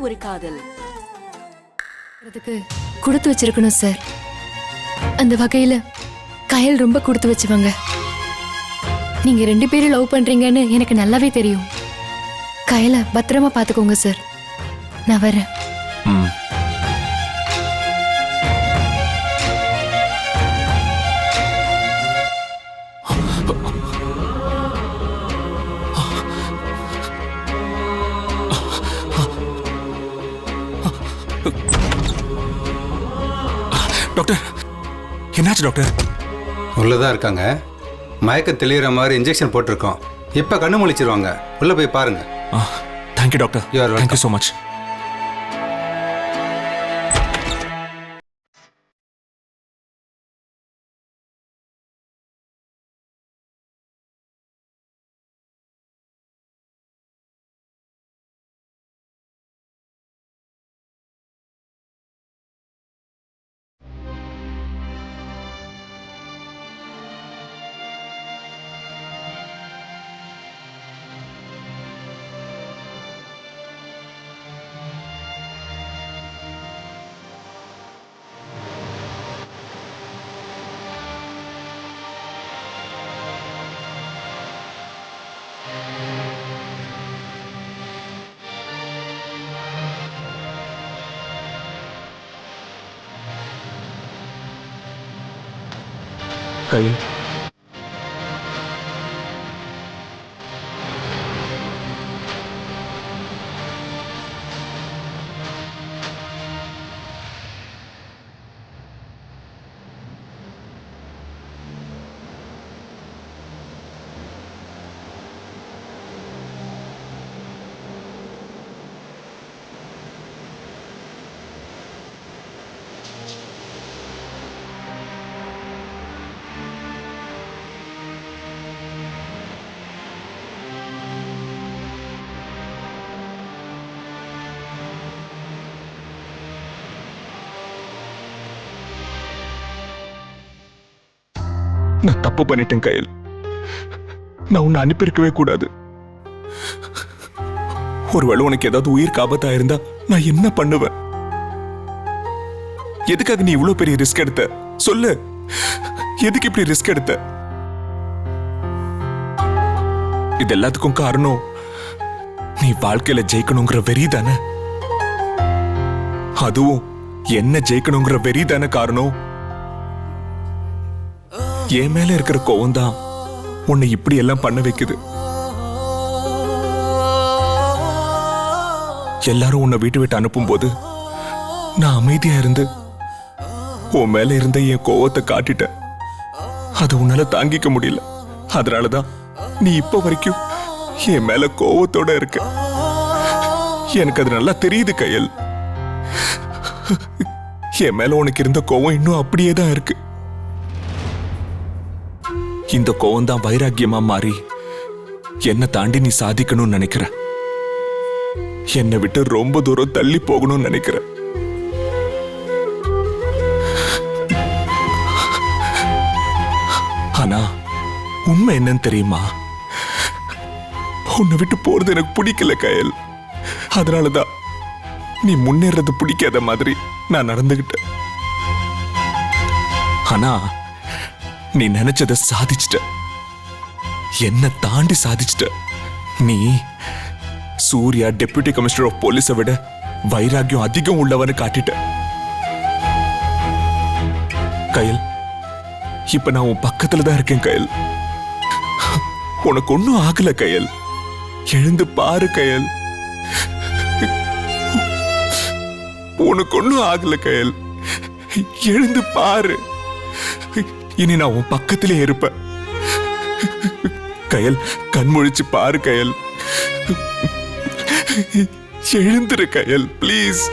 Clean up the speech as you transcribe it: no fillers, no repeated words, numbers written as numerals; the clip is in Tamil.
ஒரு காதல். அதுக்கு கொடுத்து வச்சிருக்கணும் சார். அந்த வகையில கயல் ரொம்ப கொடுத்து வச்சுவாங்க. நீங்க 2 பேரும் லவ் பண்றீங்கன்னு எனக்கு நல்லாவே தெரியும். கயலை பத்திரமா பாத்துக்கோங்க சார். நான் வரேன். டாக்டர், என்னாச்சு டாக்டர்? உள்ளதான் இருக்காங்க. மயக்கம் தெளிகிற மாதிரி இன்ஜெக்ஷன் போட்டிருக்கோம். இப்போ கண்ணு முழிச்சிருவாங்க. உள்ள போய் பாருங்க. Thank you doctor. Thank you so much. Kayal, நான் தப்பு பண்ணிட்டேன் கயல். நான் உன்னை அனுப்பியிருக்கவே கூடாது. ஒருவேளை உனக்கு ஏதாவது உயிருக்கு ஆபத்தா இருந்தா நான் என்ன பண்ணுவேன்? எதுக்காக நீ இவ்வளவு பெரிய ரிஸ்க் எடுத்த? சொல்லு, எதுக்கு இப்படி ரிஸ்க் எடுத்த? இது எல்லாத்துக்கும் காரணம் நீ வாழ்க்கையில ஜெயிக்கணுங்கிற வெறி தானே? அதுவும் என்ன ஜெயிக்கணுங்கிற வெறி தானே காரணம்? என் மேல இருக்கிற கோவம் தான் உன்னை இப்படி எல்லாம் பண்ண வைக்குது. எல்லாரும் உன்னை வீட்டு விட்டு அனுப்பும் போது நான் அமைதியா இருந்து உன் மேல இருந்த என் கோவத்தை காட்டிட்டேன். அது உன்னால தாங்கிக்க முடியல. அதனாலதான் நீ இப்ப வரைக்கும் என் மேல கோவத்தோட இருக்க. எனக்கு அது நல்லா தெரியுது கயல். என் மேல உனக்கு இருந்த கோவம் இன்னும் அப்படியே தான் இருக்கு. இந்த கோவம் தான் வைராக்கியமா மாறி என்னை தாண்டி நீ சாதிக்கணும்னு நினைக்கிற. என்னை விட்டு ரொம்ப தூரம் தள்ளி போகணும்னு நினைக்கிற. ஆனா உண்மை என்னன்னு தெரியுமா? உன்னை விட்டு போறது எனக்கு பிடிக்கல கயல். அதனாலதான் நீ முன்னேறது பிடிக்காத மாதிரி நான் நடந்துகிட்டேன். ஆனா நீ நினைச்சத சாதிச்சிட்ட. என்ன தாண்டி சாதிச்சிட்ட. நீ சூர்யா டெப்யூட்டி கமிஷனர் ஆஃப் போலீஸை விட வைராக்கியம் அதிகம் உள்ளவன்னு காட்டிட்ட. கயல், இப்ப நான் உன் பக்கத்துல தான் இருக்கேன் கயல். உனக்கு ஒன்னும் ஆகல கயல். எழுந்து பாரு கயல். உனக்கு ஒன்னும் ஆகல கயல். எழுந்து பாரு. இனி நான் உன் பக்கத்திலே இருப்பேன் கயல். கண்முழிச்சு பாரு கயல். எழுந்துரு கயல், பிளீஸ்.